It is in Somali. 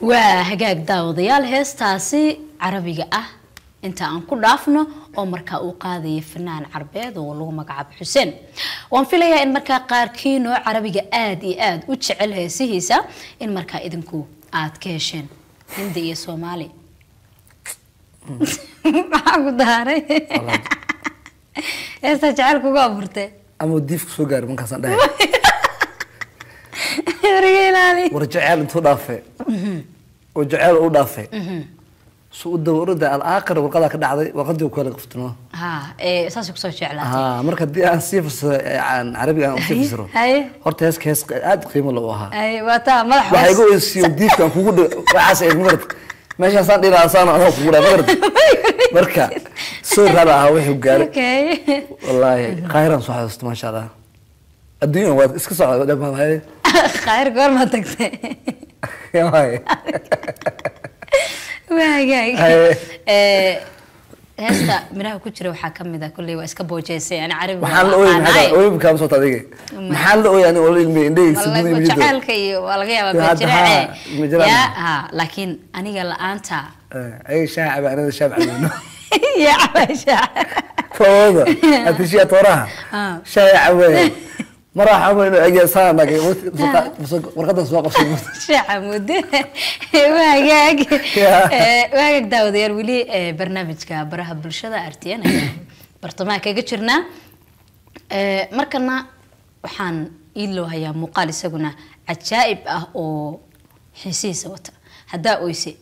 وهجاك داوديال هستاسي عربي انت انكو دافنو او مركا او قاضي فنان عربيد ولو مقعب حسين وان فيليا ان مركا قاركينو عربي اد u jecel heesihiisa in marka idinku aad ka hesheen hindi iyo Soomaali maxaa ku daaray heesta jecel kuga aburtay ama diif soo gaar markaas dhahay rigeelali warjacel intuu dhaafay oo jacel u dhaafay soo dawrada al-aakhir warqada ka dhacday waqti uu kala qaftano saas ku soo jeclaatay marka dii aan siifs aan Carabiga aan siifsiro horta hees aad qiimo loo ahaa wata madax waxay ugu siiyay diifkan kugu waxaas ay marad meesha saan dhinaasana oo kugu marad marka soo raba wixii gaaray wallahi khayran soo xasuusto ma sha Allah adduunyo waad iska socdo dhamaan khayr goor ma tagtay yaay واجاي هسه منها كجرا waxa kamida kulay waa iska boojeysay aan Carabi waxaan oo oo ka soo taadiga maxaan oo yani oo ilmi indhay sidii mid jacaylka iyo waa laga yaabaa jira ya laakiin aniga la'aanta ay shaacib anada shaabcano ya abasha fooda atishi toraha shaacib مرحبا إنه أجي صانع ورقة سواق في شعمود واجك داود يروي برنامج كبرها بالشدة أرتينا برطمان كجترنا مركنا وحان إلو هي مقالسة قلنا عجائب أو حسيسة وتا هدا أويسي